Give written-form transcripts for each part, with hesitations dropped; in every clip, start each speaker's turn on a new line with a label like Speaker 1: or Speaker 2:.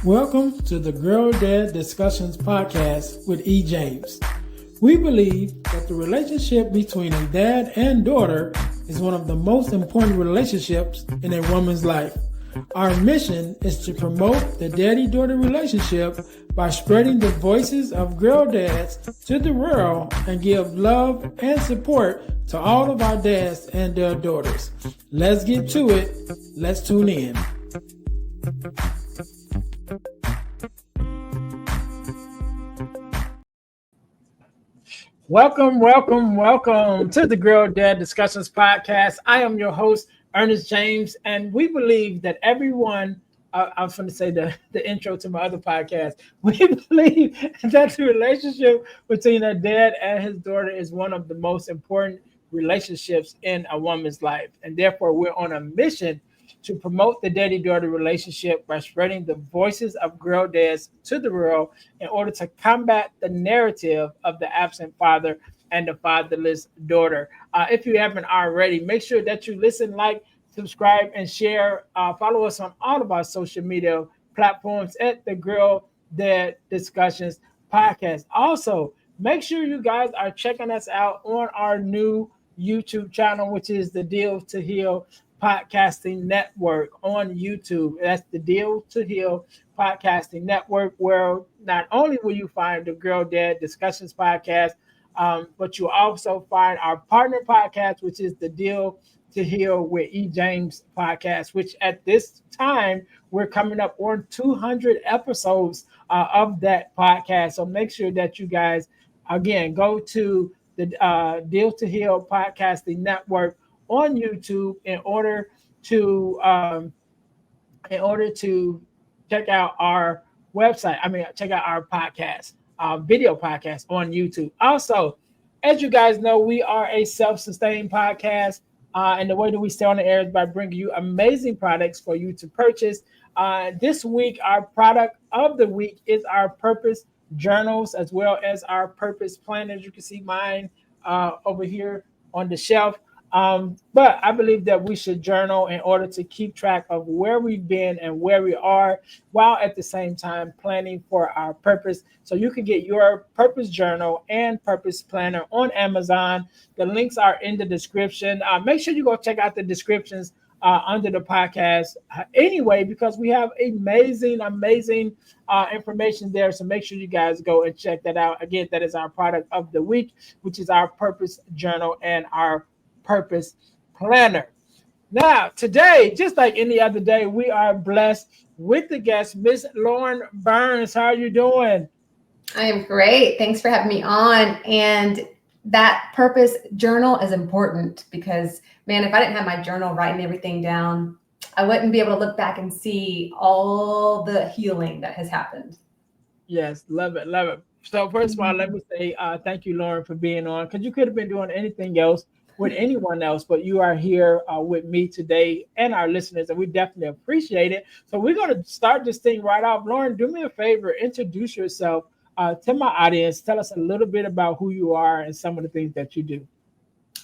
Speaker 1: Welcome to the Girl Dad Discussions podcast with E. James. We believe that the relationship between a dad and daughter is one of the most important relationships in a woman's life. Our mission is to promote the daddy-daughter relationship by spreading the voices of girl dads to the world and give love and support to all of our dads and their daughters. Let's get to it. Let's tune in. Welcome to the Girl Dad Discussions podcast. I am your host, Earnest James, and we believe that everyone, I'm going to say the intro to my other podcast, we believe that the relationship between a dad and his daughter is one of the most important relationships in a woman's life. And therefore, we're on a mission to promote the daddy-daughter relationship by spreading the voices of girl dads to the world in order to combat the narrative of the absent father and the fatherless daughter. If you haven't already, make sure that you listen, like, subscribe, and share. Follow us on all of our social media platforms at the Girl Dad Discussions podcast. Also, make sure you guys are checking us out on our new YouTube channel, which is the Deal to Heal Podcasting Network on YouTube. That's the Deal to Heal Podcasting Network, where not only will you find the Girl Dad Discussions podcast, but you'll also find our partner podcast, which is the Deal to Heal with E. James podcast, which at this time we're coming up on 200 episodes of that podcast. So make sure that you guys, again, go to the Deal to Heal Podcasting Network on YouTube in order to check out our website. Check out our podcast, video podcast on YouTube. Also, as you guys know, we are a self-sustained podcast, and the way that we stay on the air is by bringing you amazing products for you to purchase. This week, our product of the week is our purpose journals, as well as our purpose planners. You can see mine over here on the shelf. But I believe that we should journal in order to keep track of where we've been and where we are, while at the same time planning for our purpose. So you can get your purpose journal and purpose planner on Amazon. The links are in the description. Make sure you go check out the descriptions under the podcast anyway, because we have amazing information there. So make sure you guys go and check that out. Again, that is our product of the week, which is our purpose journal and our purpose planner. Now, today, just like any other day, we are blessed with the guest, Miss Lauren Burns. How are you doing?
Speaker 2: I am great. Thanks for having me on. And that purpose journal is important because, man, if I didn't have my journal writing everything down, I wouldn't be able to look back and see all the healing that has happened.
Speaker 1: Yes, love it. So first of all, let me say thank you, Lauren, for being on, because you could have been doing anything else with anyone else, but you are here with me today and our listeners, and we definitely appreciate it. So we're going to start this thing right off. Lauren, do me a favor, introduce yourself to my audience. Tell us a little bit about who you are and some of the things that you do.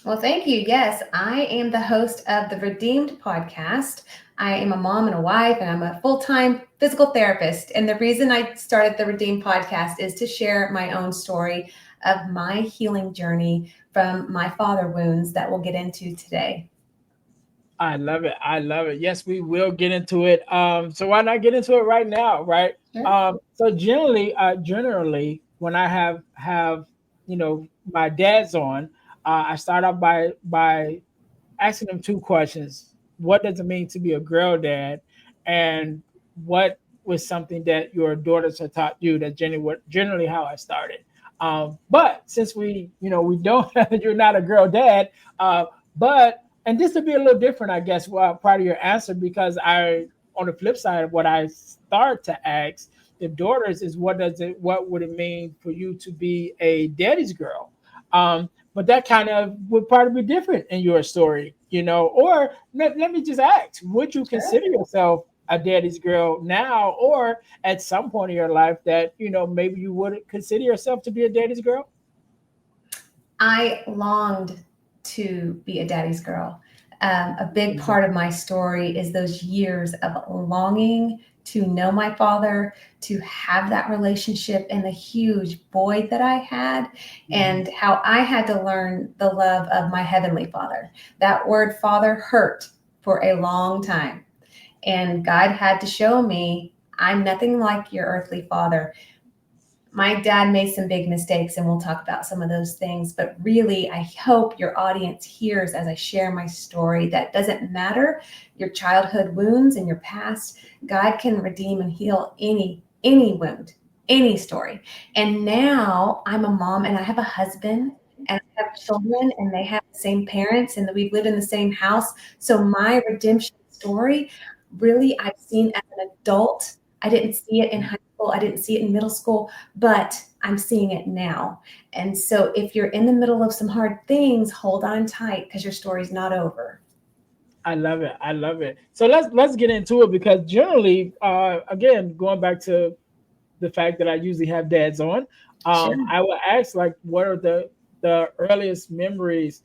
Speaker 2: Well, thank you. Yes, I am the host of the Redeemed podcast. I am a mom and a wife, and I'm a full-time physical therapist. And the reason I started the Redeemed podcast is to share my own story of my healing journey from my father wounds that we'll get into today.
Speaker 1: I love it. Yes, we will get into it. So why not get into it right now, right? Sure. So generally, when I have my dads on, I start off by asking them two questions. What does it mean to be a girl dad? And what was something that your daughters have taught you? That's generally how I started. But since we don't, you're not a girl dad, and this would be a little different, I guess, part of your answer, because on the flip side of what I start to ask the daughters is what would it mean for you to be a daddy's girl? But that kind of would probably be different in your story, or let me just ask, would you consider yourself a daddy's girl now, or at some point in your life that, maybe you wouldn't consider yourself to be a daddy's girl?
Speaker 2: I longed to be a daddy's girl. A big part of my story is those years of longing to know my father, to have that relationship, and the huge void that I had, and how I had to learn the love of my heavenly father. That word father hurt for a long time. And God had to show me I'm nothing like your earthly father. My dad made some big mistakes, and we'll talk about some of those things. But really, I hope your audience hears as I share my story that doesn't matter your childhood wounds and your past. God can redeem and heal any wound, any story. And now I'm a mom, and I have a husband, and I have children, and they have the same parents, and we've lived in the same house. So my redemption story, really, I've seen as an adult. I didn't see it in high school. I didn't see it in middle school, but I'm seeing it now. And so if you're in the middle of some hard things, hold on tight because your story's not over.
Speaker 1: I love it. I love it. So let's get into it because generally, again, going back to the fact that I usually have dads on,
Speaker 2: Sure.
Speaker 1: I will ask like, what are the earliest memories,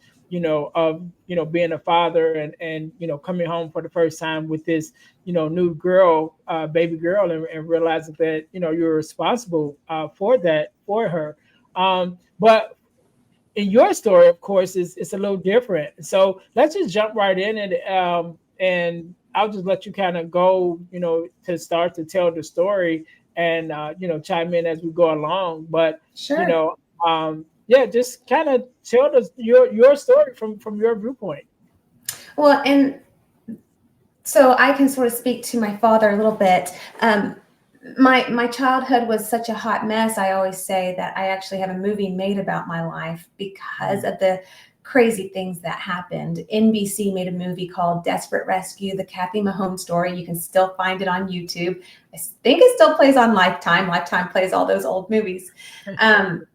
Speaker 1: of being a father and coming home for the first time with this new girl, baby girl, and realizing that you're responsible for that for her. But in your story, of course, it's a little different. So let's just jump right in and I'll just let you kind of go, to start to tell the story and chime in as we go along. But you
Speaker 2: Sure.
Speaker 1: know, yeah, just kind of tell us your story from your viewpoint.
Speaker 2: Well, and so I can sort of speak to my father a little bit. My childhood was such a hot mess. I always say that I actually have a movie made about my life because of the crazy things that happened. NBC made a movie called Desperate Rescue, the Kathy Mahone story. You can still find it on YouTube. I think it still plays on Lifetime. Lifetime plays all those old movies. Um,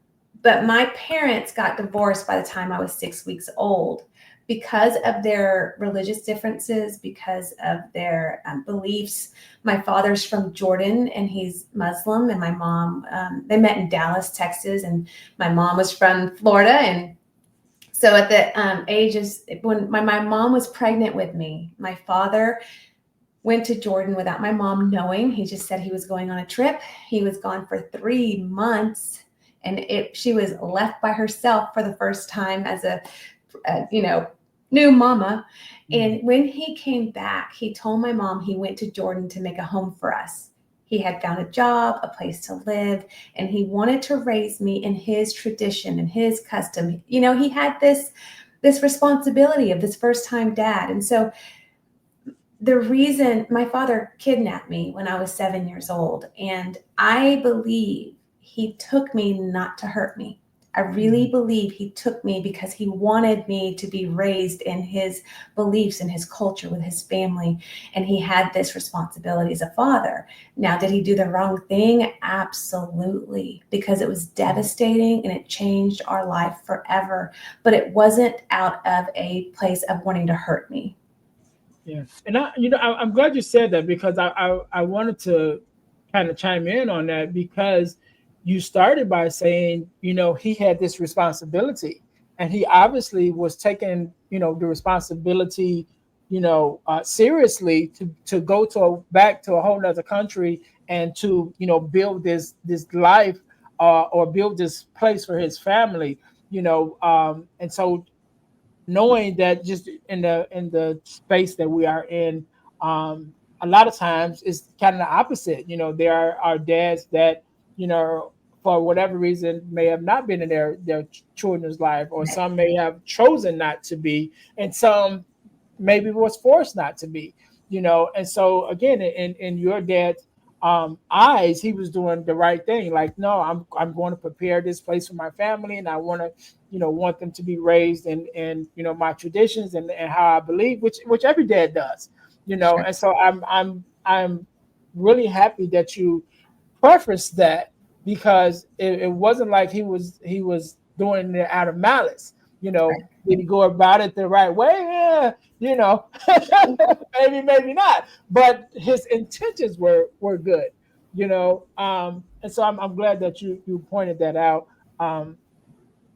Speaker 2: but my parents got divorced by the time I was 6 weeks old because of their religious differences, because of their beliefs. My father's from Jordan and he's Muslim, and my mom, they met in Dallas, Texas, and my mom was from Florida. And so at the ages, when my mom was pregnant with me, my father went to Jordan without my mom knowing. He just said he was going on a trip. He was gone for 3 months, and she was left by herself for the first time as a new mama. And when he came back, he told my mom he went to Jordan to make a home for us. He had found a job, a place to live, and he wanted to raise me in his tradition and his custom. He had this responsibility of this first time dad. And so the reason my father kidnapped me when I was 7 years old, and I believe he took me not to hurt me. I really believe he took me because he wanted me to be raised in his beliefs and his culture with his family. And he had this responsibility as a father. Now, did he do the wrong thing? Absolutely, because it was devastating and it changed our life forever. But it wasn't out of a place of wanting to hurt me.
Speaker 1: Yeah, and I'm glad you said that because I wanted to kind of chime in on that because you started by saying he had this responsibility and he obviously was taking the responsibility seriously to go back to a whole other country and to build this life or build this place for his family, and so knowing that just in the space that we are in, a lot of times it's kind of the opposite. There are dads that for whatever reason may have not been in their children's life, or some may have chosen not to be, and some maybe was forced not to be. And so again, in your dad's eyes, he was doing the right thing. Like, no, I'm going to prepare this place for my family, and I want them to be raised in my traditions and how I believe, which every dad does. And so I'm really happy that you preface that because it wasn't like he was doing it out of malice. Did he go about it the right way? Yeah, maybe not. But his intentions were good. And so I'm glad that you pointed that out. Um,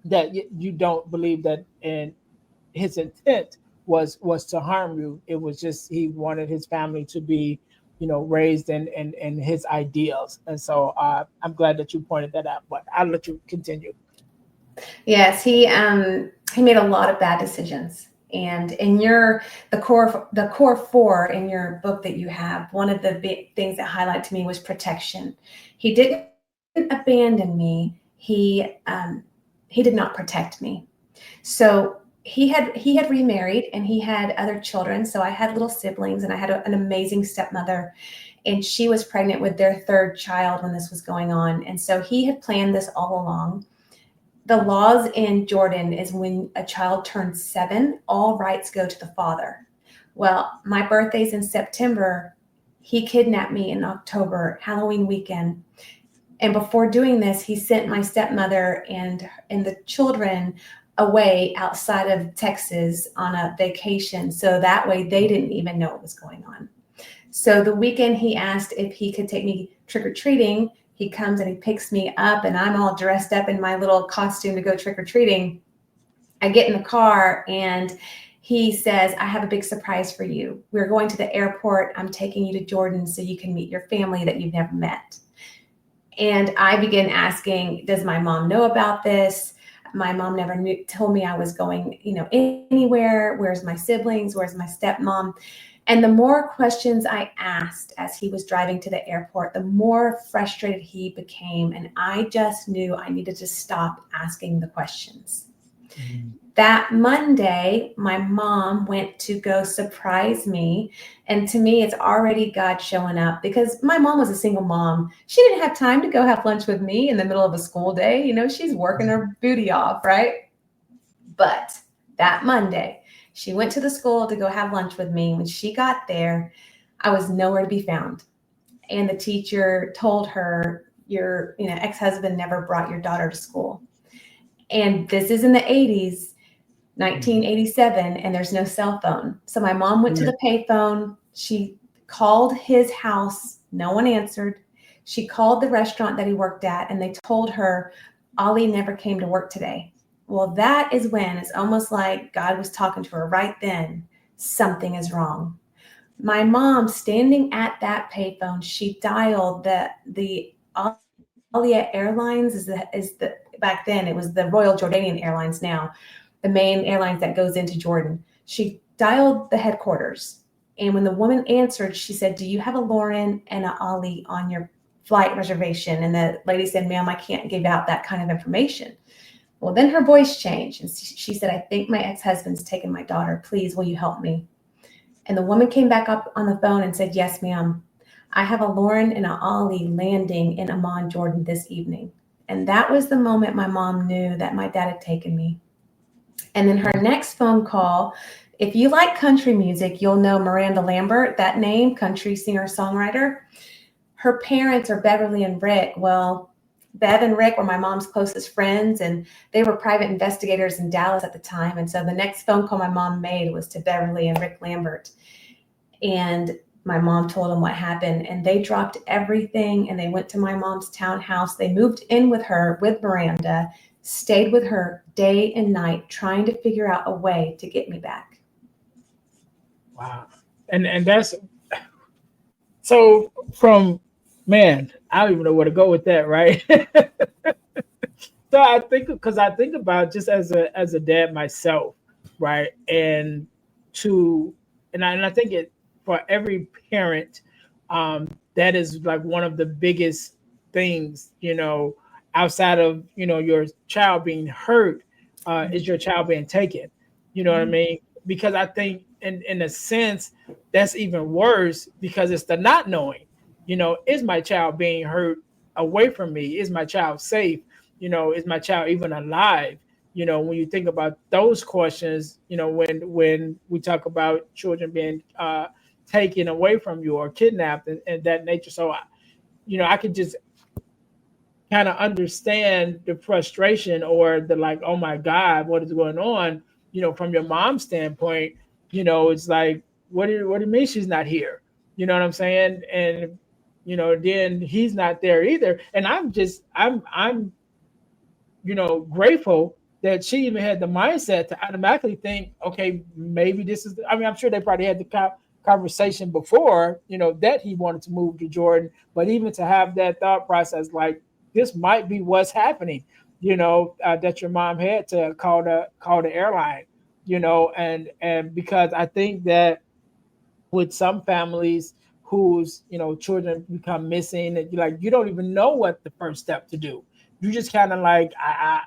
Speaker 1: that you don't believe that in his intent was to harm you. It was just he wanted his family to be, raised in his ideals. And so I'm glad that you pointed that out. But I'll let you continue.
Speaker 2: Yes, he made a lot of bad decisions. And in the core four in your book that you have, one of the big things that highlight to me was protection. He didn't abandon me. He did not protect me. So he had remarried and he had other children. So I had little siblings and I had an amazing stepmother, and she was pregnant with their third child when this was going on. And so he had planned this all along. The laws in Jordan is when a child turns 7, all rights go to the father. Well, my birthday's in September. He kidnapped me in October, Halloween weekend. And before doing this, he sent my stepmother and the children away outside of Texas on a vacation. So that way they didn't even know what was going on. So the weekend he asked if he could take me trick-or-treating. He comes and he picks me up and I'm all dressed up in my little costume to go trick-or-treating. I get in the car and he says, I have a big surprise for you. We're going to the airport. I'm taking you to Jordan so you can meet your family that you've never met. And I begin asking, does my mom know about this? My mom never told me I was going, anywhere. Where's my siblings? Where's my stepmom? And the more questions I asked as he was driving to the airport, the more frustrated he became. And I just knew I needed to stop asking the questions. Mm-hmm. That Monday, my mom went to go surprise me. And to me, it's already God showing up, because my mom was a single mom. She didn't have time to go have lunch with me in the middle of a school day. She's working her booty off, right? But that Monday, she went to the school to go have lunch with me. When she got there, I was nowhere to be found. And the teacher told her, your ex-husband never brought your daughter to school. And this is in the 80s. 1987, and there's no cell phone. So my mom went to the payphone. She called his house. No one answered. She called the restaurant that he worked at, and they told her, Ollie never came to work today. Well, that is when it's almost like God was talking to her right then. Something is wrong. My mom, standing at that payphone, she dialed the Aliyah Airlines is the back then it was the Royal Jordanian Airlines now. The main airlines that goes into Jordan. She dialed the headquarters. And when the woman answered, she said, do you have a Lauren and a Ollie on your flight reservation? And the lady said, ma'am, I can't give out that kind of information. Well, then her voice changed. And she said, I think my ex-husband's taken my daughter. Please, will you help me? And the woman came back up on the phone and said, yes, ma'am. I have a Lauren and a Ollie landing in M.A.N, Jordan this evening. And that was the moment my mom knew that my dad had taken me. And then her next phone call, if you like country music, you'll know Miranda Lambert, that name, country singer-songwriter. Her parents are Beverly and Rick. Well, Bev and Rick were my mom's closest friends, and they were private investigators in Dallas at the time. And so the next phone call my mom made was to Beverly and Rick Lambert. And my mom told them what happened, and they dropped everything, and they went to my mom's townhouse. They moved in with her, with Miranda, stayed with her day and night, trying to figure out a way to get me back.
Speaker 1: Wow. And that's so from, man, I don't even know where to go with that, right? So I think about just as a dad myself, right? And I think it for every parent, that is like one of the biggest things, outside of your child being hurt, is your child being taken. You know what I mean? Because I think in a sense that's even worse, because it's the not knowing. Is my child being hurt away from me? Is my child safe? Is my child even alive? When you think about those questions, when we talk about children being taken away from you or kidnapped and that nature. So I could just kind of understand the frustration or the like, oh my God, what is going on? From your mom's standpoint, it's like, what do you mean she's not here? You know what I'm saying? And then he's not there either. And I'm grateful that she even had the mindset to automatically think, okay, maybe this is. I mean, I'm sure they probably had the conversation before, that he wanted to move to Jordan, but even to have that thought process, like this might be what's happening, that your mom had to call the airline, and because I think that with some families whose children become missing, and you don't even know what the first step to do. You just kind of like I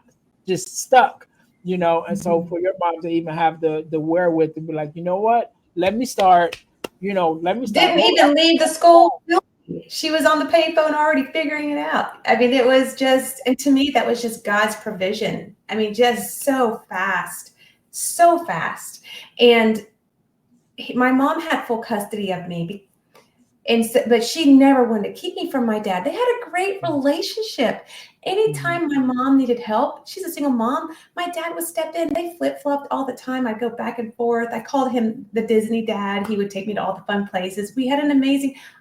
Speaker 1: just stuck, and so
Speaker 2: Mhm.
Speaker 1: for your mom to even have the wherewithal to be like, you know what, let me start
Speaker 2: Didn't
Speaker 1: rolling.
Speaker 2: even leave the school building. She was on the payphone already figuring it out. I mean, it was just, and to me, that was just God's provision. I mean, just so fast, so fast. And my mom had full custody of me, and so, but she never wanted to keep me from my dad. They had a great relationship.
Speaker 1: Mhm.
Speaker 2: Anytime my mom needed help, she's a single mom, my dad would step in. They flip-flopped all the time. I'd go back and forth. I called him the Disney dad. He would take me to all the fun places. We had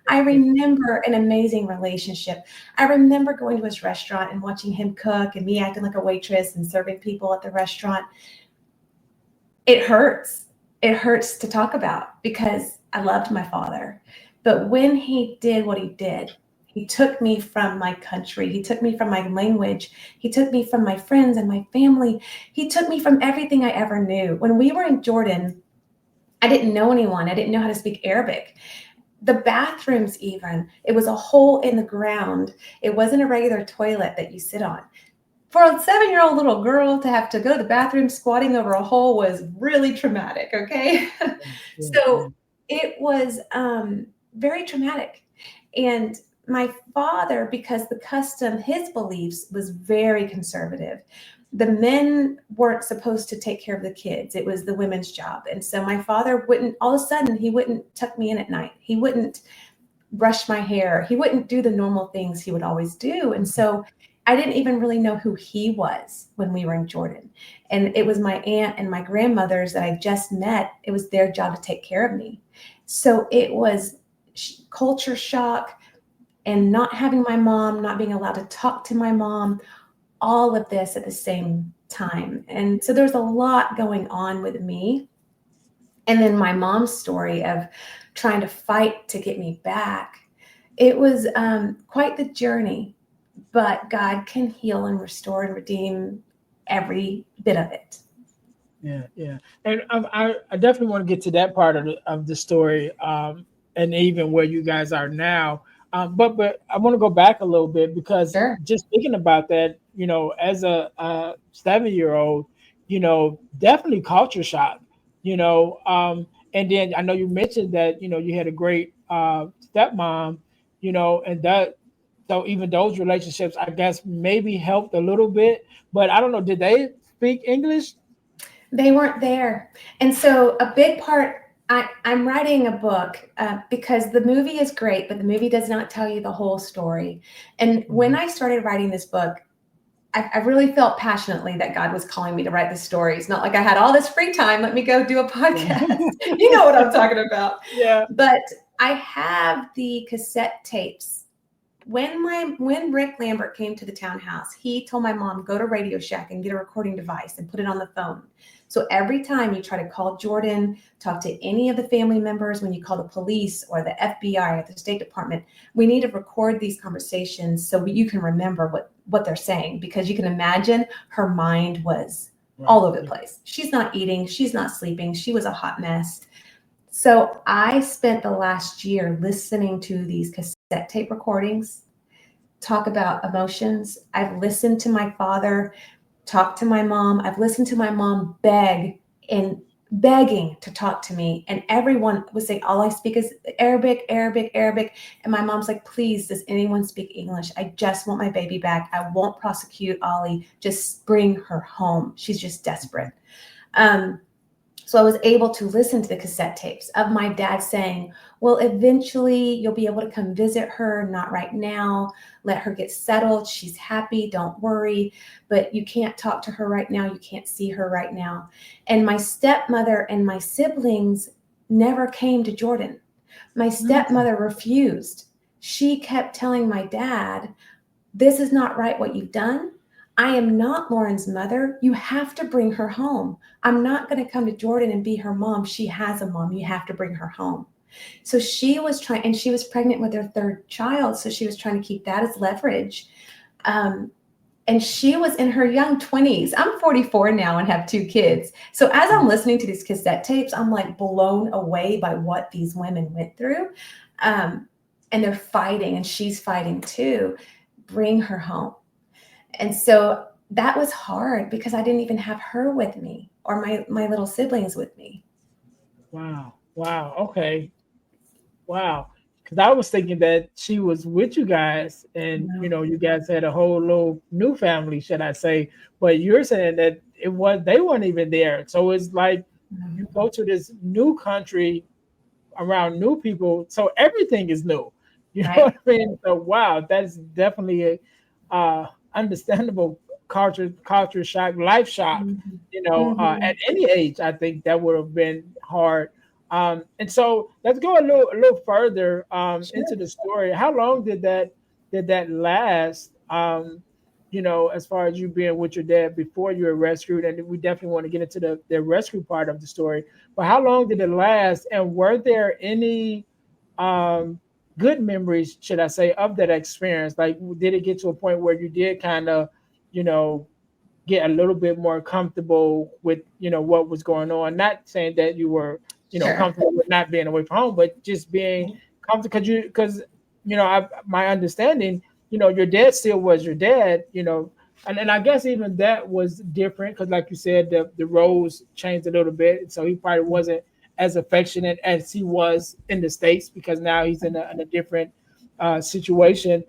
Speaker 2: I remember an amazing relationship. I remember going to his restaurant and watching him cook and me acting like a waitress and serving people at the restaurant. It hurts. It hurts to talk about because I loved my father. But when he did what he did, he took me from my country. He took me from my language. He took me from my friends and my family. He took me from everything I ever knew. When we were in Jordan, I didn't know anyone. I didn't know how to speak Arabic. The bathrooms, even, it was a hole in the ground. It wasn't a regular toilet that you sit on. For a 7-year-old little girl to have to go to the bathroom squatting over a hole was really traumatic. Okay.
Speaker 1: Yeah,
Speaker 2: So
Speaker 1: yeah.
Speaker 2: it was very traumatic. And my father, because the custom, his beliefs was very conservative. The men weren't supposed to take care of the kids. It was the women's job. And so my father wouldn't, all of a sudden, he wouldn't tuck me in at night. He wouldn't brush my hair. He wouldn't do the normal things he would always do. And so I didn't even really know who he was when we were in Jordan. And it was my aunt and my grandmothers that I just met. It was their job to take care of me. So it was culture shock and not having my mom, not being allowed to talk to my mom, all of this at the same time. And so there's a lot going on with me. And then my mom's story of trying to fight to get me back. It was quite the journey, but God can heal and restore and redeem every bit of it.
Speaker 1: Yeah, yeah, and I definitely want to get to that part of the story, and even where you guys are now. But I want to go back a little bit because
Speaker 2: Sure.
Speaker 1: just thinking about that, as a 7-year old, definitely culture shock, and then I know you mentioned that you had a great stepmom, and that so even those relationships, I guess, maybe helped a little bit, but I don't know, did they speak English?
Speaker 2: They weren't there. And so a big part, I'm writing a book because the movie is great, but the movie does not tell you the whole story. And when
Speaker 1: Mhm.
Speaker 2: I started writing this book, I really felt passionately that God was calling me to write the story. It's not like I had all this free time. Let me go do a podcast. You know what I'm talking about.
Speaker 1: Yeah.
Speaker 2: But I have the cassette tapes. When Rick Lambert came to the townhouse, he told my mom, go to Radio Shack and get a recording device and put it on the phone. So every time you try to call Jordan, talk to any of the family members, when you call the police or the FBI or the State Department, we need to record these conversations so you can remember what they're saying, because you can imagine her mind was
Speaker 1: Right.
Speaker 2: all over the
Speaker 1: Yeah.
Speaker 2: place. She's not eating, she's not sleeping, she was a hot mess. So I spent the last year listening to these cassette tape recordings, talk about emotions. I've listened to my father talk to my mom. I've listened to my mom beg and begging to talk to me. And everyone was saying, all I speak is Arabic, Arabic, Arabic. And my mom's like, please, does anyone speak English? I just want my baby back. I won't prosecute Ollie. Just bring her home. She's just desperate. Um, so I was able to listen to the cassette tapes of my dad saying, well, eventually you'll be able to come visit her, not right now. Let her get settled. She's happy. Don't worry. But you can't talk to her right now. You can't see her right now. And my stepmother and my siblings never came to Jordan. My
Speaker 1: Mm.
Speaker 2: stepmother refused. She kept telling my dad, this is not right what you've done. I am not Lauren's mother. You have to bring her home. I'm not going to come to Jordan and be her mom. She has a mom. You have to bring her home. So she was trying, and she was pregnant with her third child. So she was trying to keep that as leverage. And she was in her young 20s. I'm 44 now and have 2 kids. So as I'm listening to these cassette tapes, I'm like blown away by what these women went through. And they're fighting, and she's fighting too. Bring her home. And so that was hard because I didn't even have her with me or my little siblings with me.
Speaker 1: Wow. Wow. Okay. Wow. Because I was thinking that she was with you guys, and
Speaker 2: No.
Speaker 1: you guys had a whole little new family, should I say? But you're saying that they weren't even there. So it's like you go to this new country around new people, so everything is new. You know
Speaker 2: Right.
Speaker 1: what I mean? So wow, that's definitely a understandable culture shock, life shock.
Speaker 2: Mm-hmm. Mm-hmm.
Speaker 1: At any age, I think that would have been hard. And so let's go a little further into
Speaker 2: Sure.
Speaker 1: the story. How long did that last? As far as you being with your dad before you were rescued, and we definitely want to get into the rescue part of the story. But how long did it last? And were there any um, good memories, should I say, of that experience? Like, did it get to a point where you did kind of, you know, get a little bit more comfortable with, what was going on? Not saying that you were,
Speaker 2: Sure.
Speaker 1: comfortable with not being away from home, but just being comfortable because my understanding, your dad still was your dad, and I guess even that was different because, like you said, the roles changed a little bit. So he probably wasn't as affectionate as he was in the States because now he's in a different situation.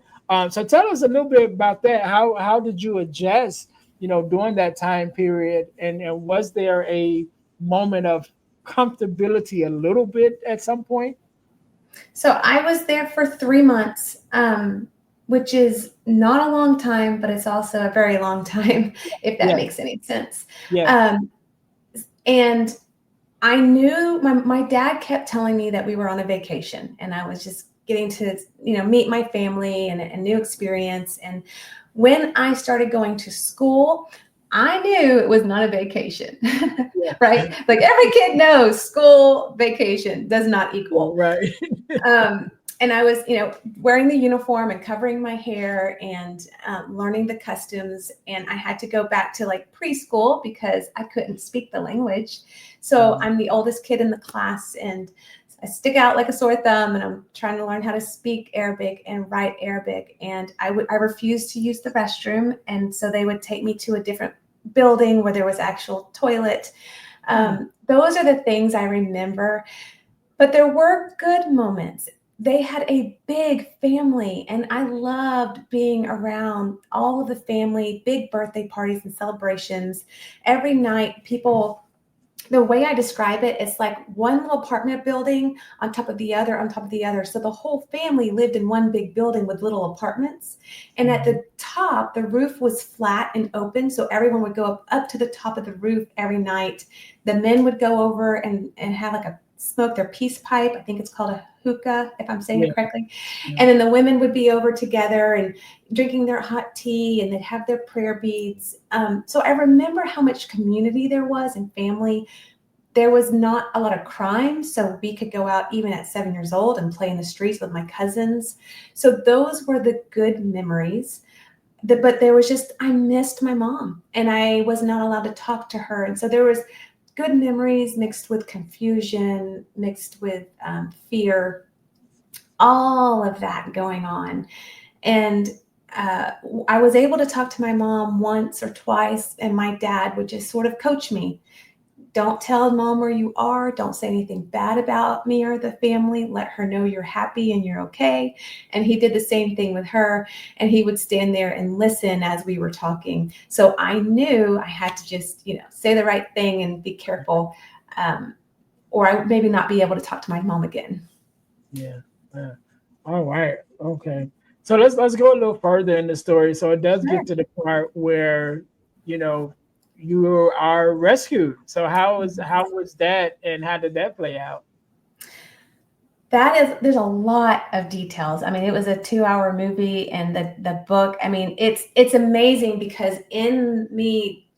Speaker 1: So tell us a little bit about that. How did you adjust, during that time period? And was there a moment of comfortability a little bit at some point?
Speaker 2: So I was there for 3 months, which is not a long time, but it's also a very long time, if that
Speaker 1: Yes,
Speaker 2: makes any sense.
Speaker 1: yes,
Speaker 2: Um, and I knew my dad kept telling me that we were on a vacation, and I was just getting to, meet my family and a new experience. And when I started going to school, I knew it was not a vacation,
Speaker 1: yes.
Speaker 2: right? Like every kid knows school vacation does not
Speaker 1: Yeah,
Speaker 2: equal.
Speaker 1: right.
Speaker 2: Um, and I was, wearing the uniform and covering my hair and learning the customs. And I had to go back to like preschool because I couldn't speak the language. So I'm the oldest kid in the class, and I stick out like a sore thumb, and I'm trying to learn how to speak Arabic and write Arabic. And I refused to use the restroom. And so they would take me to a different building where there was actual toilet. Those are the things I remember. But there were good moments. They had a big family, and I loved being around all of the family, big birthday parties and celebrations. Every night, the way I describe it, it's like one little apartment building on top of the other, on top of the other. So the whole family lived in one big building with little apartments. And at the top, the roof was flat and open. So everyone would go up to the top of the roof every night. The men would go over and have like smoke their peace pipe. I think it's called a hookah, if I'm saying
Speaker 1: Yeah,
Speaker 2: it correctly.
Speaker 1: yeah.
Speaker 2: And then the women would be over together and drinking their hot tea, and they'd have their prayer beads. So I remember how much community there was and family. There was not a lot of crime, so we could go out even at 7 years old and play in the streets with my cousins. So those were the good memories. But there was just, I missed my mom, and I was not allowed to talk to her. And so there was good memories mixed with confusion, mixed with fear, all of that going on. And I was able to talk to my mom once or twice, and my dad would just sort of coach me. Don't tell mom where you are. Don't say anything bad about me or the family. Let her know you're happy and you're okay. And he did the same thing with her. And he would stand there and listen as we were talking. So I knew I had to just, say the right thing and be careful, or I would maybe not be able to talk to my mom again.
Speaker 1: Yeah. Yeah. All right. Okay. So let's go a little further in the story. So it does
Speaker 2: Sure.
Speaker 1: get to the part where you know you are rescued. So how was that, and how did that play out?
Speaker 2: there's a lot of details. I mean, it was a 2-hour movie, and the book, I mean, it's amazing because in me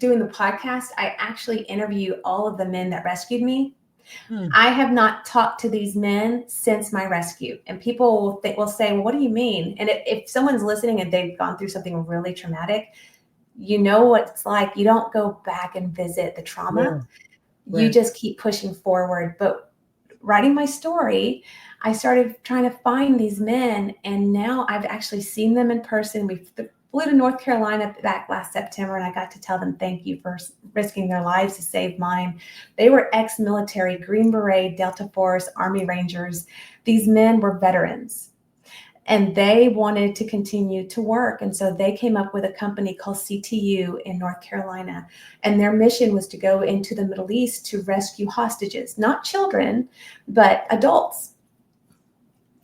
Speaker 2: doing the podcast, I actually interview all of the men that rescued me.
Speaker 1: Hmm.
Speaker 2: I have not talked to these men since my rescue, and people will say, well, what do you mean? And if someone's listening and they've gone through something really traumatic, you know what it's like. You don't go back and visit the trauma.
Speaker 1: Yeah.
Speaker 2: You
Speaker 1: Right.
Speaker 2: just keep pushing forward. But writing my story, I started trying to find these men, and now I've actually seen them in person. We flew to North Carolina back last September, and I got to tell them thank you for risking their lives to save mine. They were ex-military, Green Beret, Delta Force, Army Rangers. These men were veterans, and they wanted to continue to work. And so they came up with a company called CTU in North Carolina. And their mission was to go into the Middle East to rescue hostages, not children, but adults.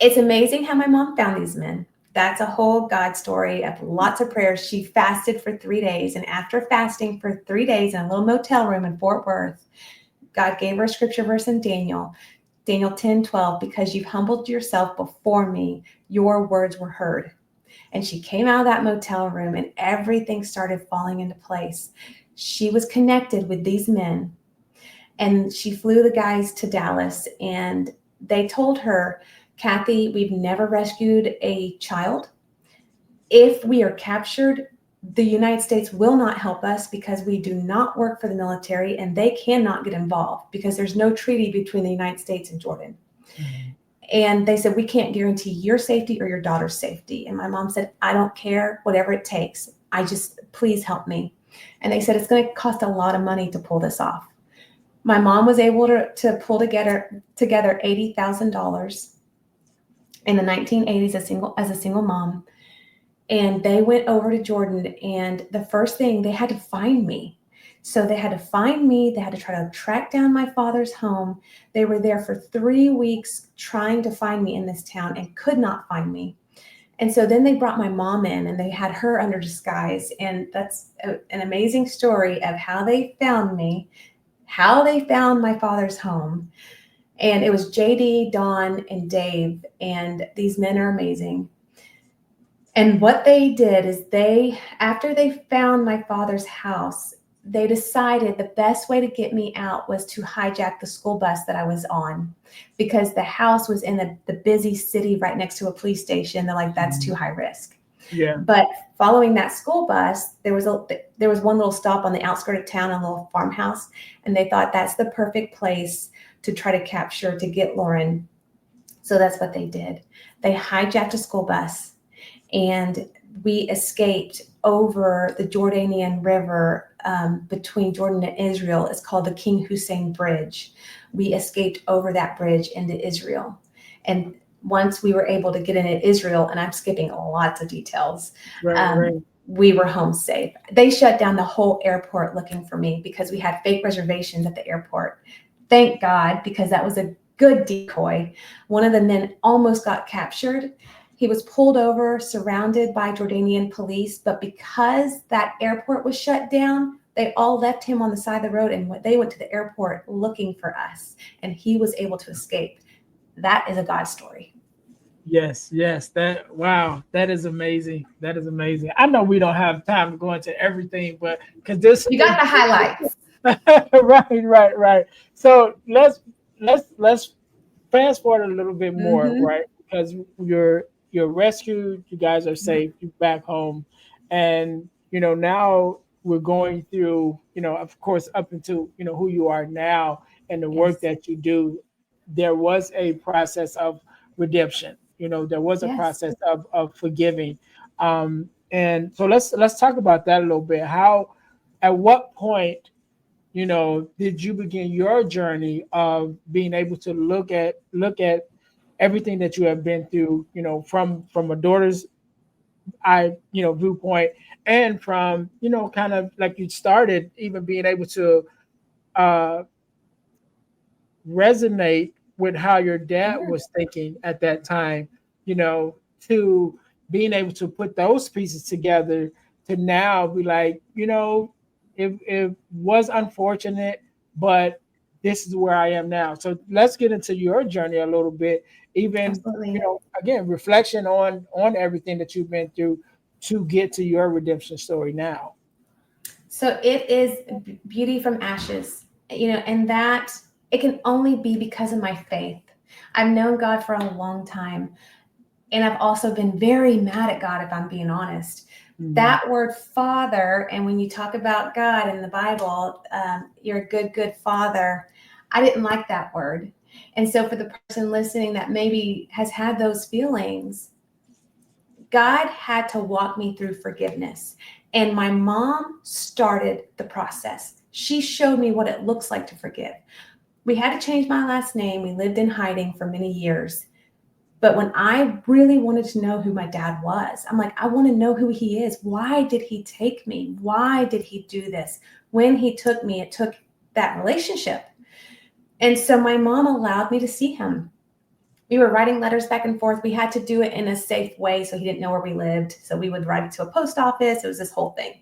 Speaker 2: It's amazing how my mom found these men. That's a whole God story of lots of prayers. She fasted for 3 days. And after fasting for 3 days in a little motel room in Fort Worth, God gave her a scripture verse in Daniel 10:12, because you've humbled yourself before me, your words were heard. And she came out of that motel room and everything started falling into place. She was connected with these men, and she flew the guys to Dallas, and they told her, Kathy, we've never rescued a child. If we are captured, the United States will not help us because we do not work for the military, and they cannot get involved because there's no treaty between the United States and Jordan.
Speaker 1: Mhm.
Speaker 2: And they said, we can't guarantee your safety or your daughter's safety. And my mom said, I don't care, whatever it takes. Please help me. And they said, it's going to cost a lot of money to pull this off. My mom was able to pull together $80,000 in the 1980s as a single mom. And they went over to Jordan, and the first thing, they had to find me. So they had to find me. They had to try to track down my father's home. They were there for 3 weeks trying to find me in this town and could not find me. And so then they brought my mom in, and they had her under disguise. And that's an amazing story of how they found me, how they found my father's home. And it was JD, Dawn, and Dave. And these men are amazing. And what they did is after they found my father's house, they decided the best way to get me out was to hijack the school bus that I was on, because the house was in the busy city right next to a police station. They're like, that's too high risk.
Speaker 1: Yeah.
Speaker 2: But following that school bus, there was one little stop on the outskirts of town, a little farmhouse, and they thought that's the perfect place to try to get Lauren. So that's what they did. They hijacked a school bus, and we escaped over the Jordanian River between Jordan and Israel. It's called the King Hussein Bridge. We escaped over that bridge into Israel. And once we were able to get into Israel, and I'm skipping lots of details,
Speaker 1: Right. Right.
Speaker 2: we were home safe. They shut down the whole airport looking for me because we had fake reservations at the airport. Thank God, because that was a good decoy. One of the men almost got captured. He was pulled over, surrounded by Jordanian police, but because that airport was shut down, they all left him on the side of the road, and they went to the airport looking for us, and he was able to escape. That is a God story.
Speaker 1: Yes, yes. That wow, that is amazing. That is amazing. I know we don't have time to go into everything, but because this
Speaker 2: You got the highlights.
Speaker 1: right. So let's fast forward a little bit more,
Speaker 2: Mm-hmm.
Speaker 1: right? Because you're rescued, you guys are safe, you're back home, and now we're going through, of course, up into who you are now and the work
Speaker 2: Yes.
Speaker 1: that you do. There was a process of redemption. There was a
Speaker 2: Yes.
Speaker 1: process of forgiving, and so let's talk about that a little bit. At what point did you begin your journey of being able to look at everything that you have been through, from a daughter's eye, viewpoint, and from, kind of like you started even being able to uh, resonate with how your dad
Speaker 2: Sure.
Speaker 1: was thinking at that time, to being able to put those pieces together to now be like, it was unfortunate, but this is where I am now. So let's get into your journey a little bit, even,
Speaker 2: Absolutely.
Speaker 1: again, reflection on everything that you've been through to get to your redemption story now.
Speaker 2: So it is beauty from ashes, and that it can only be because of my faith. I've known God for a long time, and I've also been very mad at God, if I'm being honest.
Speaker 1: Mhm.
Speaker 2: That word father, and when you talk about God in the Bible, you're a good, good father. I didn't like that word. And so for the person listening that maybe has had those feelings, God had to walk me through forgiveness. And my mom started the process. She showed me what it looks like to forgive. We had to change my last name. We lived in hiding for many years. But when I really wanted to know who my dad was, I'm like, I want to know who he is. Why did he take me? Why did he do this? When he took me, it took that relationship. And so my mom allowed me to see him. We were writing letters back and forth. We had to do it in a safe way so he didn't know where we lived. So we would write it to a post office. It was this whole thing.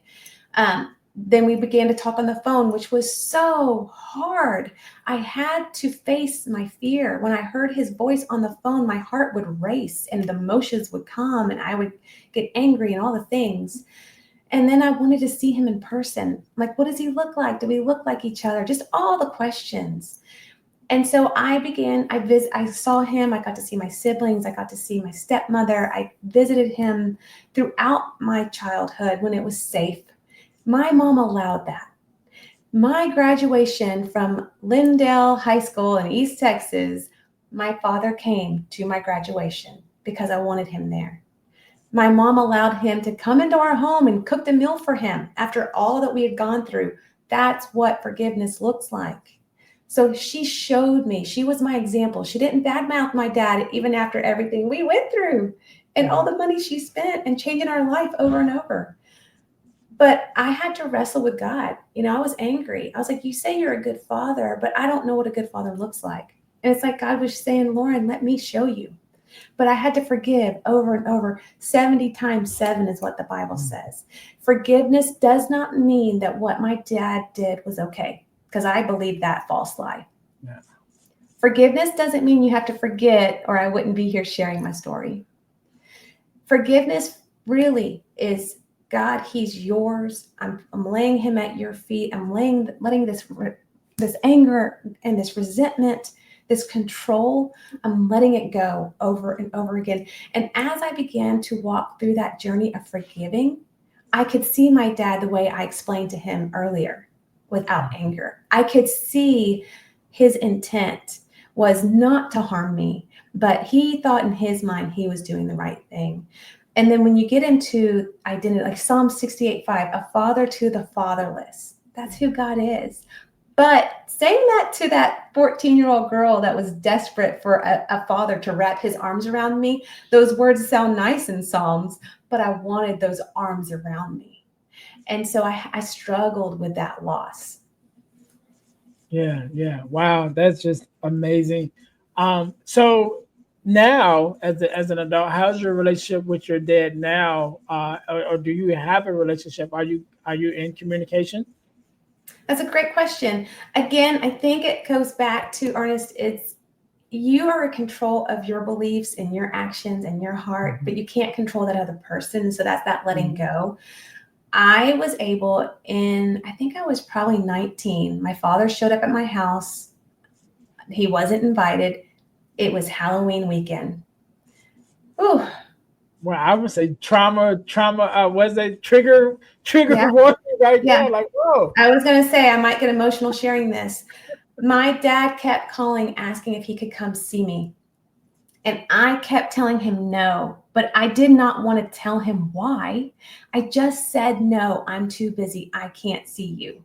Speaker 2: Then we began to talk on the phone, which was so hard. I had to face my fear. When I heard his voice on the phone, my heart would race and the emotions would come and I would get angry and all the things. And then I wanted to see him in person. Like, what does he look like? Do we look like each other? Just all the questions. And so I saw him. I got to see my siblings. I got to see my stepmother. I visited him throughout my childhood when it was safe. My mom allowed that. My graduation from Lindale High School in East Texas, my father came to my graduation because I wanted him there. My mom allowed him to come into our home and cooked a meal for him after all that we had gone through. That's what forgiveness looks like. So she showed me, she was my example. She didn't badmouth my dad even after everything we went through and all the money she spent and changing our life over and over. But I had to wrestle with God. I was angry. I was like, you say you're a good father, but I don't know what a good father looks like. And it's like God was saying, Lauren, let me show you. But I had to forgive over and over. 70 times 7 is what the Bible says. Forgiveness does not mean that what my dad did was okay, because I believe that false lie.
Speaker 1: Yeah.
Speaker 2: Forgiveness doesn't mean you have to forget, or I wouldn't be here sharing my story. Forgiveness really is, God, he's yours. I'm laying him at your feet. I'm letting this anger and this resentment, this control, I'm letting it go over and over again. And as I began to walk through that journey of forgiving, I could see my dad the way I explained to him earlier, without anger. I could see his intent was not to harm me, but he thought in his mind he was doing the right thing. And then when you get into identity, like Psalm 68:5, a father to the fatherless, that's who God is. But saying that to that 14-year-old girl that was desperate for a father to wrap his arms around me, those words sound nice in Psalms, but I wanted those arms around me. And so I struggled with that loss.
Speaker 1: Yeah, yeah. Wow, that's just amazing. So now, as an adult, how's your relationship with your dad now? Or do you have a relationship? Are you in communication?
Speaker 2: That's a great question. Again, I think it goes back to, Ernest, it's you are in control of your beliefs and your actions and your heart, but you can't control that other person. So that's that letting go. I was able I think I was probably 19. My father showed up at my house. He wasn't invited. It was Halloween weekend. Ooh,
Speaker 1: Well, I would say trauma. Was a trigger
Speaker 2: yeah,
Speaker 1: warning right
Speaker 2: yeah.
Speaker 1: there. Like, whoa.
Speaker 2: I was going to say, I might get emotional sharing this. My dad kept calling, asking if he could come see me. And I kept telling him no, but I did not want to tell him why. I just said, no, I'm too busy. I can't see you.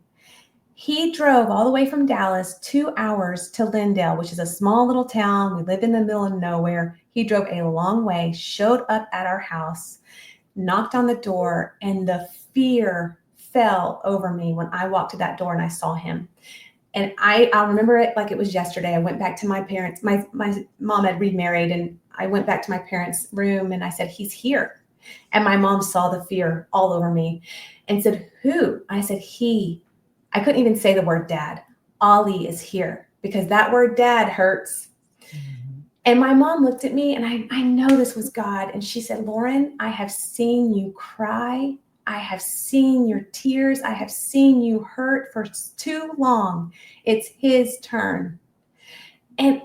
Speaker 2: He drove all the way from Dallas 2 hours to Lindale, which is a small little town. We lived in the middle of nowhere. He drove a long way, showed up at our house, knocked on the door, and the fear fell over me when I walked to that door and I saw him. And I'll remember it like it was yesterday. I went back to my parents. My mom had remarried, and I went back to my parents' room and I said, he's here. And my mom saw the fear all over me and said, who? I said, he. I couldn't even say the word dad. Ollie is here. because that word dad hurts.
Speaker 1: Mhm.
Speaker 2: And my mom looked at me, and I know this was God. And she said, Lauren, I have seen you cry. I have seen your tears. I have seen you hurt for too long. It's his turn. And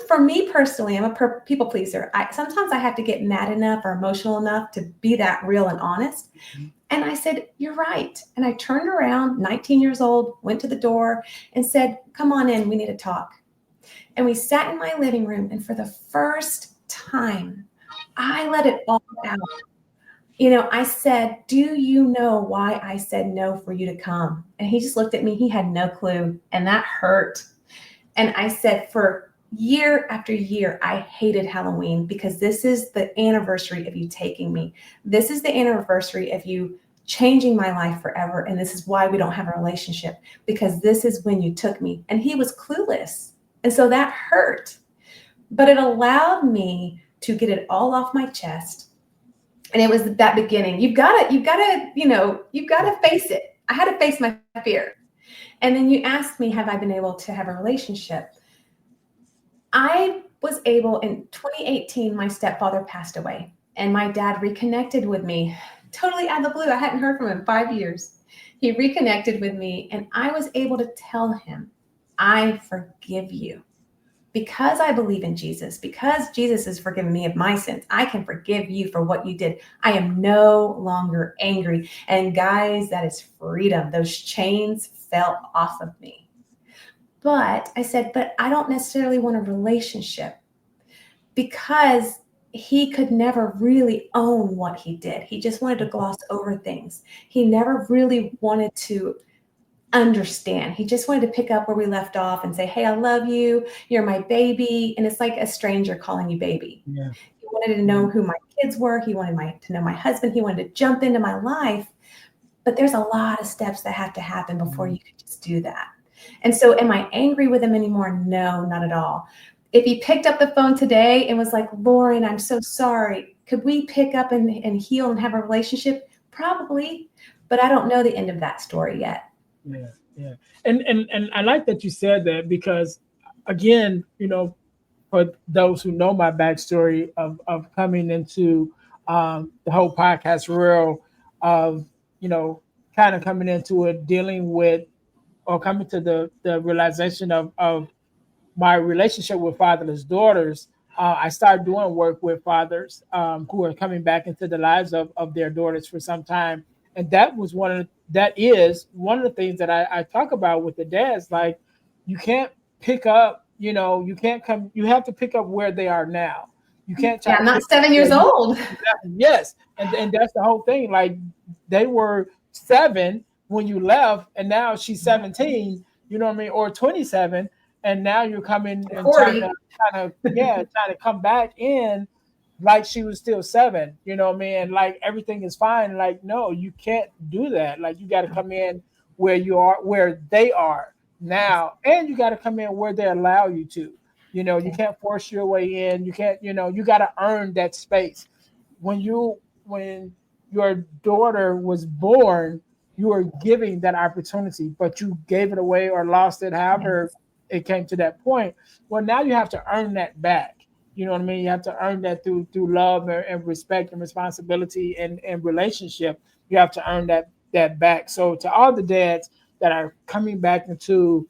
Speaker 2: for me personally, I'm a people pleaser. Sometimes I have to get mad enough or emotional enough to be that real and honest. And I said, you're right. And I turned around, 19 years old, went to the door and said, come on in, we need to talk. And we sat in my living room. And for the first time, I let it all out. I said, do you know why I said no for you to come? And he just looked at me. He had no clue. And that hurt. And I said, for year after year, I hated Halloween because this is the anniversary of you taking me. This is the anniversary of you changing my life forever. And this is why we don't have a relationship, because this is when you took me. And he was clueless. And so that hurt. But it allowed me to get it all off my chest. And it was that beginning. You've got to face it. I had to face my fear. And then you asked me, have I been able to have a relationship? I was able, in 2018, my stepfather passed away, and my dad reconnected with me totally out of the blue. I hadn't heard from him in 5 years. He reconnected with me, and I was able to tell him, I forgive you. Because I believe in Jesus, because Jesus has forgiven me of my sins, I can forgive you for what you did. I am no longer angry. And guys, that is freedom. Those chains fell off of me. But I said, but I don't necessarily want a relationship, because he could never really own what he did. He just wanted to gloss over things. He never really wanted to understand. He just wanted to pick up where we left off and say, hey, I love you. You're my baby. And it's like a stranger calling you baby.
Speaker 1: Yeah.
Speaker 2: He wanted to know who my kids were. He wanted to know my husband. He wanted to jump into my life. But there's a lot of steps that have to happen before you can just do that. And so am I angry with him anymore? No, not at all. If he picked up the phone today and was like, Lauren, I'm so sorry. Could we pick up and heal and have a relationship? Probably. But I don't know the end of that story yet.
Speaker 1: Yeah, yeah. And I like that you said that, because again, for those who know my backstory of coming into the whole podcast world, of kind of coming into it, dealing with, or coming to the realization of my relationship with fatherless daughters. I started doing work with fathers who are coming back into the lives of their daughters for some time, and that is one of the things that I talk about with the dads. Like, you can't pick up, you can't come. You have to pick up where they are now. You can't try
Speaker 2: Yeah,
Speaker 1: to
Speaker 2: I'm not
Speaker 1: pick up
Speaker 2: 7
Speaker 1: where
Speaker 2: years
Speaker 1: you.
Speaker 2: old.
Speaker 1: Yes, and that's the whole thing. Like, they were 7 when you left, and now she's 17. You know what I mean, or 27, and now you're coming and trying to
Speaker 2: 40.
Speaker 1: come back in like she was still 7. You know what I mean, and like everything is fine. Like, no, you can't do that. Like, you got to come in where you are, where they are now, and you got to come in where they allow you to. You
Speaker 2: Okay.
Speaker 1: can't force your way in. You can't. You got to earn that space. When your daughter was born, you were giving that opportunity, but you gave it away or lost it, however
Speaker 2: Yes.
Speaker 1: it came to that point. Well, now you have to earn that back. You know what I mean? You have to earn that through love and respect and responsibility and relationship. You have to earn that back. So to all the dads that are coming back into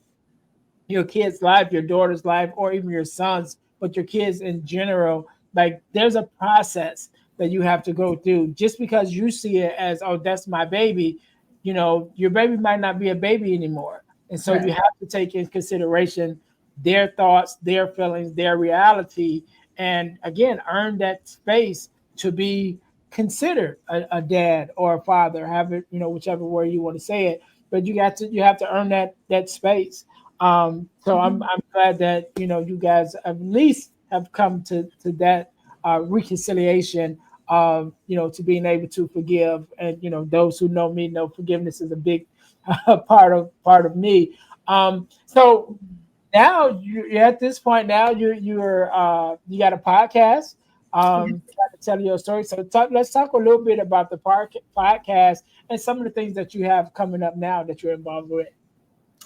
Speaker 1: your kid's life, your daughter's life, or even your son's, but your kids in general, like, there's a process that you have to go through. Just because you see it as, oh, that's my baby, your baby might not be a baby anymore. And so you
Speaker 2: Right.
Speaker 1: have to take in consideration their thoughts, their feelings, their reality, and again, earn that space to be considered a dad or a father, have it, whichever word you want to say it. But you have to earn that space. So I'm
Speaker 2: Mhm.
Speaker 1: I'm glad that you guys at least have come to that reconciliation of to being able to forgive. And those who know me know forgiveness is a big part of me. So now you're at this point. Now you got a podcast. Try to tell your story. So let's talk a little bit about the podcast and some of the things that you have coming up now that you're involved with.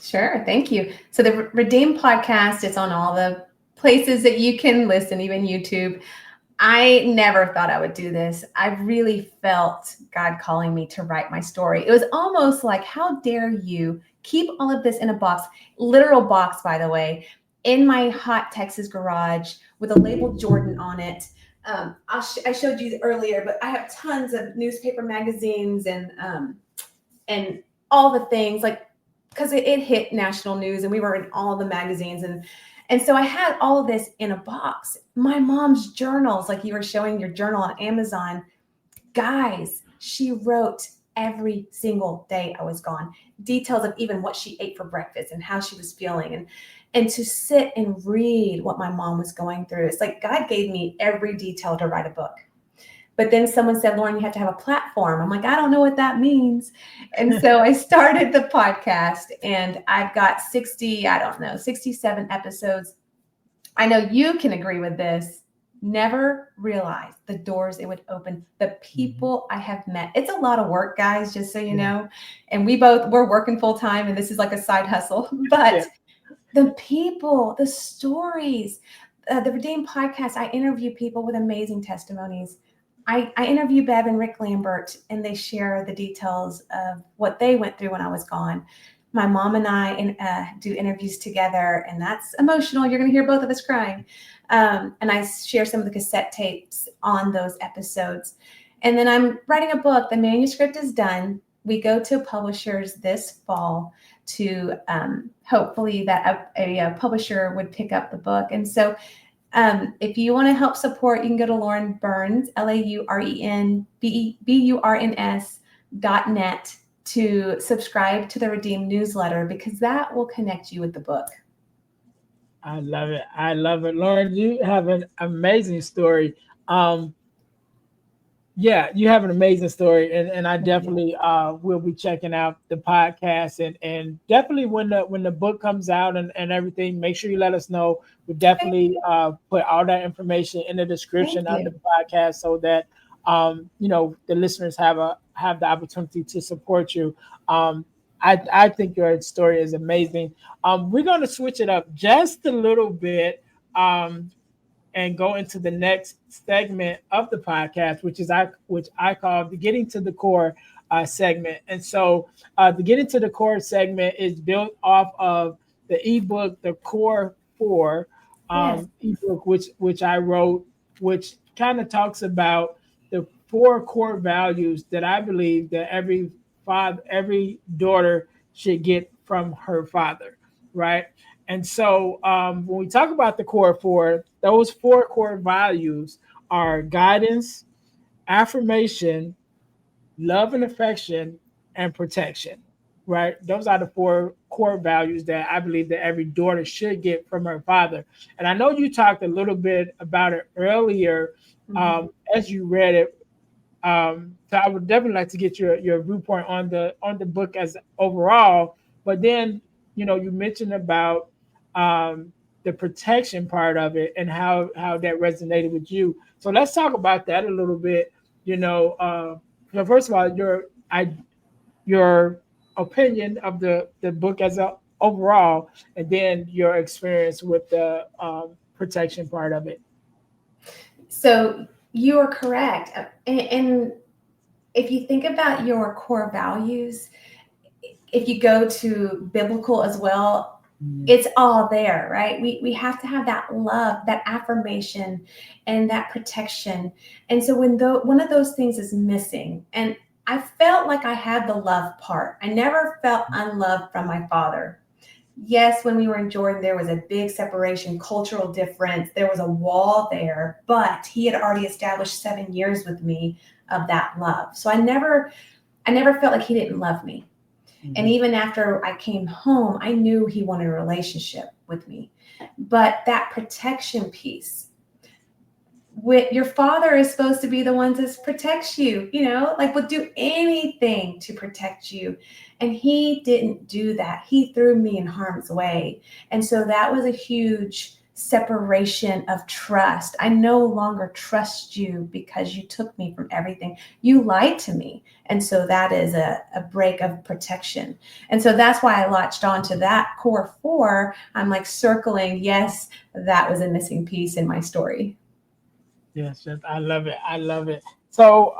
Speaker 2: Sure. Thank you. So the Redeem podcast is on all the places that you can listen, even YouTube. I never thought I would do this. I really felt God calling me to write my story. It was almost like, how dare you keep all of this in a box, literal box, by the way, in my hot Texas garage with a label Jordan on it. I showed you earlier, but I have tons of newspaper magazines and all the things, like, because it hit national news and we were in all the magazines, and so I had all of this in a box. My mom's journals, like you were showing your journal on Amazon, guys, she wrote every single day I was gone, details of even what she ate for breakfast and how she was feeling, and to sit and read what my mom was going through. It's like God gave me every detail to write a book. But then someone said, Lauren, you have to have a platform. I'm like, I don't know what that means. And so I started the podcast, and I've got 67 episodes. I know you can agree with this. Never realized the doors it would open, the people I have met. It's a lot of work, guys, just so you know. And we're working full time, and this is like a side hustle. But the people, the stories, the Redeem podcast, I interview people with amazing testimonies. I interview Bev and Rick Lambert, and they share the details of what they went through when I was gone. My mom and I do interviews together, and that's emotional. You're going to hear both of us crying. And I share some of the cassette tapes on those episodes. And then I'm writing a book. The manuscript is done. We go to publishers this fall to hopefully that a publisher would pick up the book. And so if you want to help support, you can go to Lauren Burns, LaurenBurns.net to subscribe to the Redeem newsletter, because that will connect you with the book.
Speaker 1: I love it. I love it. Lauren, you have an amazing story. Um, Yeah, you have an amazing story, and I definitely will be checking out the podcast, and definitely when the book comes out and everything, make sure you let us know. We definitely put all that information in the description
Speaker 2: Thank
Speaker 1: of the
Speaker 2: you.
Speaker 1: podcast so that the listeners have the opportunity to support you. I think your story is amazing. We're going to switch it up just a little bit. Um, and go into the next segment of the podcast, which I call the Getting to the Core segment. And so the Getting to the Core segment is built off of the ebook, The Core Four
Speaker 2: Yes.
Speaker 1: ebook, which I wrote, which kind of talks about the four core values that I believe that every daughter should get from her father, right? And so when we talk about the core four, those four core values are guidance, affirmation, love and affection, and protection, right? Those are the four core values that I believe that every daughter should get from her father. And I know you talked a little bit about it earlier
Speaker 2: Mm-hmm.
Speaker 1: as you read it. So I would definitely like to get your viewpoint on the book as overall. But then, you mentioned about the protection part of it and how that resonated with you. So let's talk about that a little bit. So first of all, your opinion of the book as a overall, and then your experience with the protection part of it.
Speaker 2: So you are correct. And if you think about your core values, if you go to biblical as well, it's all there, right? We have to have that love, that affirmation, and that protection. And so when one of those things is missing, and I felt like I had the love part, I never felt unloved from my father. Yes, when we were in Jordan, there was a big separation, cultural difference. There was a wall there, but he had already established 7 years with me of that love. So I never felt like he didn't love me. And even after I came home, I knew he wanted a relationship with me. But that protection piece, with your father is supposed to be the one that protects you, like would do anything to protect you. And he didn't do that. He threw me in harm's way. And so that was a huge separation of trust. I no longer trust you because you took me from everything. You lied to me. And so that is a break of protection. And so that's why I latched onto that core four. I'm like circling, yes, that was a missing piece in my story.
Speaker 1: Yes, yes, I love it. I love it. So,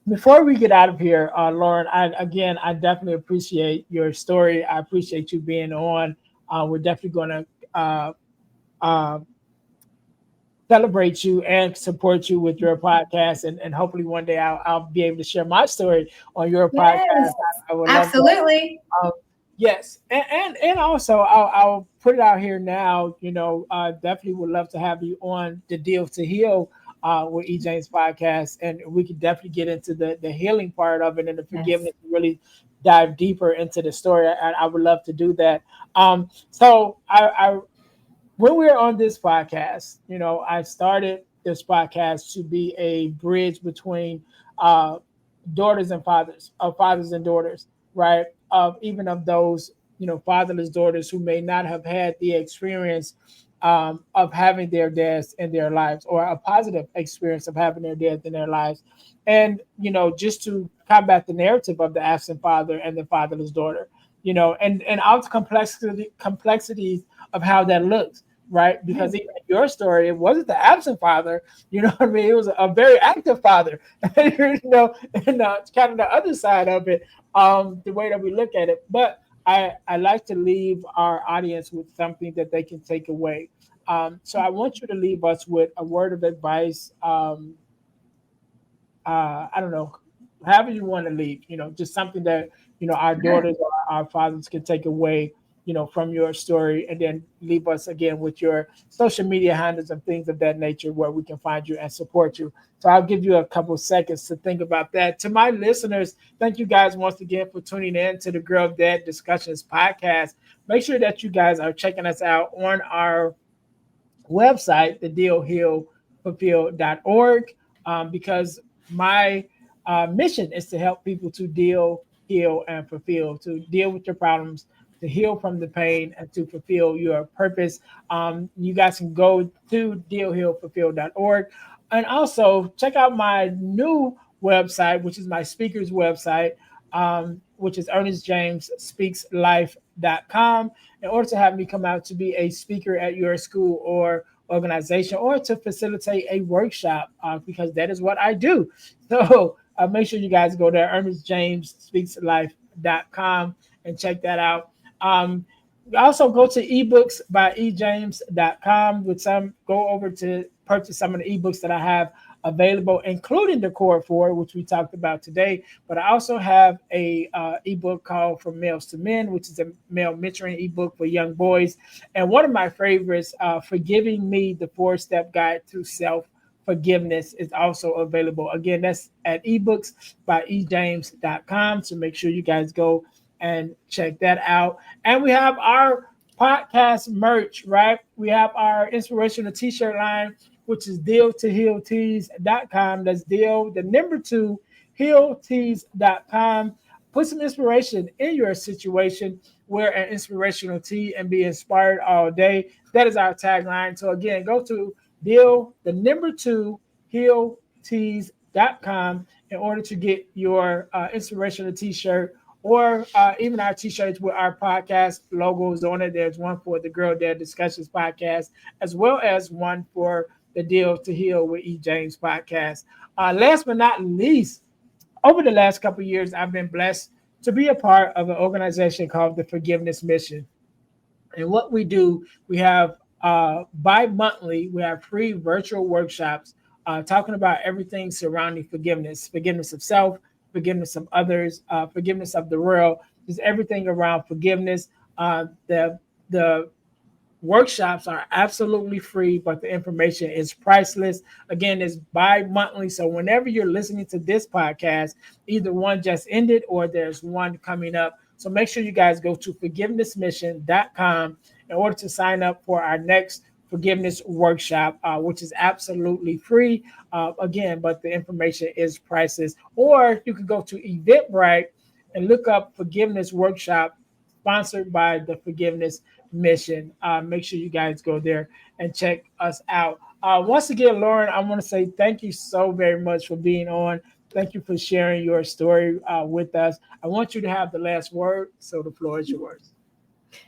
Speaker 1: before we get out of here, Lauren, I definitely appreciate your story. I appreciate you being on. We're definitely going to uh, celebrate you and support you with your podcast, and hopefully one day I'll be able to share my story on your podcast.
Speaker 2: Yes,
Speaker 1: I would love that.
Speaker 2: absolutely.
Speaker 1: Um, yes, and also I'll put it out here now. Definitely would love to have you on the Deal to Heal with E James podcast, and we could definitely get into the healing part of it and the
Speaker 2: Yes.
Speaker 1: forgiveness, and really dive deeper into the story. I would love to do that. So I when we're on this podcast, I started this podcast to be a bridge between uh, daughters and fathers, of fathers and daughters, right? Of even of those, fatherless daughters who may not have had the experience of having their dads in their lives, or a positive experience of having their dads in their lives. And, just to combat the narrative of the absent father and the fatherless daughter, and all the complexities of how that looks, right? Because
Speaker 2: Right.
Speaker 1: even in your story, it wasn't the absent father, you know what I mean? It was a very active father, and kind of the other side of it, the way that we look at it. But I like to leave our audience with something that they can take away. So I want you to leave us with a word of advice. I don't know, however you want to leave, just something that, our
Speaker 2: Sure.
Speaker 1: daughters or our fathers can take away, from your story, and then leave us again with your social media handles and things of that nature where we can find you and support you. So I'll give you a couple seconds to think about that. To my listeners, thank you guys once again for tuning in to the Girl Dad Discussions podcast. Make sure that you guys are checking us out on our website, thedealhealfulfill.org, because my mission is to help people to deal, heal, and fulfill, to deal with your problems, to heal from the pain, and to fulfill your purpose. You guys can go to dealhealfulfill.org, and also check out my new website, which is my speaker's website, which is Ernest James Speaks Life.com, in order to have me come out to be a speaker at your school or organization, or to facilitate a workshop, because that is what I do. So make sure you guys go there, ErnestJamesSpeaksLife.com, and check that out. Also go to ebooks by ejames.com, with some go over to purchase some of the ebooks that I have available, including the core four, which we talked about today. But I also have a ebook called From Males to Men, which is a male mentoring ebook for young boys. And one of my favorites, Forgiving Me, the 4-Step Guide to Self Forgiveness, is also available. Again, that's at ebooks by ejames.com. So make sure you guys go and check that out. And we have our podcast merch, right? We have our inspirational t-shirt line, which is deal2healtees.com. That's deal, the number two, healtees.com. Put some inspiration in your situation. Wear an inspirational tee and be inspired all day. That is our tagline. So again, go to deal, the number two, healtees.com, in order to get your inspirational t-shirt, or even our t-shirts with our podcast logos on it. There's one for the Girl Dad Discussions podcast, as well as one for the Deal to Heal with E. James podcast. Last but not least, over the last couple of years, I've been blessed to be a part of an organization called the Forgiveness Mission. And what we do, we have bi-monthly, we have free virtual workshops talking about everything surrounding forgiveness, forgiveness of self, forgiveness of others, forgiveness of the world, just everything around forgiveness. The workshops are absolutely free, but the information is priceless. Again, it's bi-monthly. So whenever you're listening to this podcast, either one just ended or there's one coming up. So make sure you guys go to forgivenessmission.com in order to sign up for our next forgiveness workshop, which is absolutely free. Again, but the information is priceless. Or you can go to Eventbrite and look up forgiveness workshop sponsored by the Forgiveness mission. Make sure you guys go there and check us out. Once again, Lauren, I want to say thank you so very much for being on. Thank you for sharing your story with us. I want you to have the last word, so the floor is yours.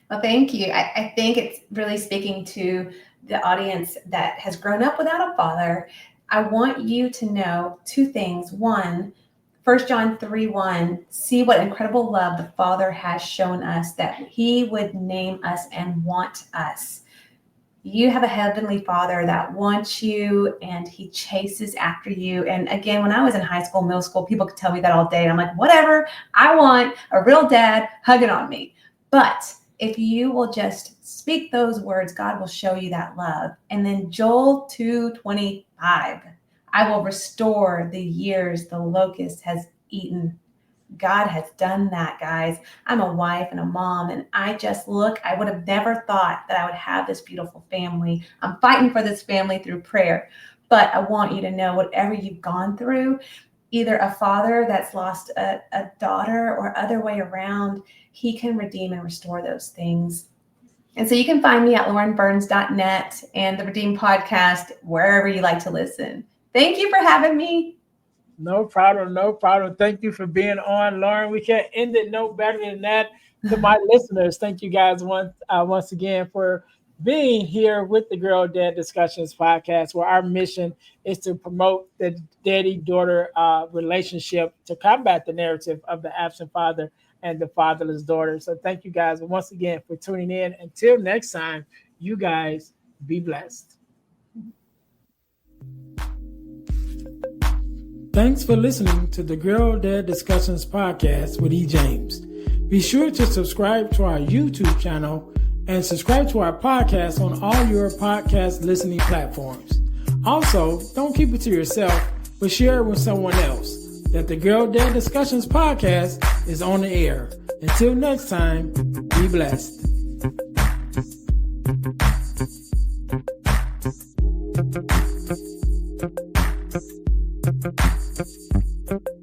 Speaker 2: Well, thank you. I think it's really speaking to the audience that has grown up without a father. I want you to know two things. One, 1 John 3:1, see what incredible love the Father has shown us, that he would name us and want us. You have a heavenly Father that wants you, and he chases after you. And again, when I was in high school, middle school, people could tell me that all day. And I'm like, whatever, I want a real dad hugging on me. But if you will just speak those words, God will show you that love. And then Joel 2:25, I will restore the years the locust has eaten. God has done that, guys. I'm a wife and a mom, and I would have never thought that I would have this beautiful family. I'm fighting for this family through prayer. But I want you to know, whatever you've gone through, either a father that's lost a daughter or other way around, he can redeem and restore those things. And so you can find me at laurenburns.net and the Redeem Podcast, wherever you like to listen. Thank you for having me.
Speaker 1: No problem. No problem. Thank you for being on, Lauren. We can't end it no better than that. To my listeners, thank you guys once again for being here with the Girl Dad Discussions podcast, where our mission is to promote the daddy-daughter relationship to combat the narrative of the absent father and the fatherless daughter. So thank you guys once again for tuning in. Until next time, you guys be blessed. Thanks for listening to the Girl Dad Discussions podcast with E. James. Be sure to subscribe to our YouTube channel and subscribe to our podcast on all your podcast listening platforms. Also, don't keep it to yourself, but share it with someone else, that the Girl Dad Discussions podcast is on the air. Until next time, be blessed.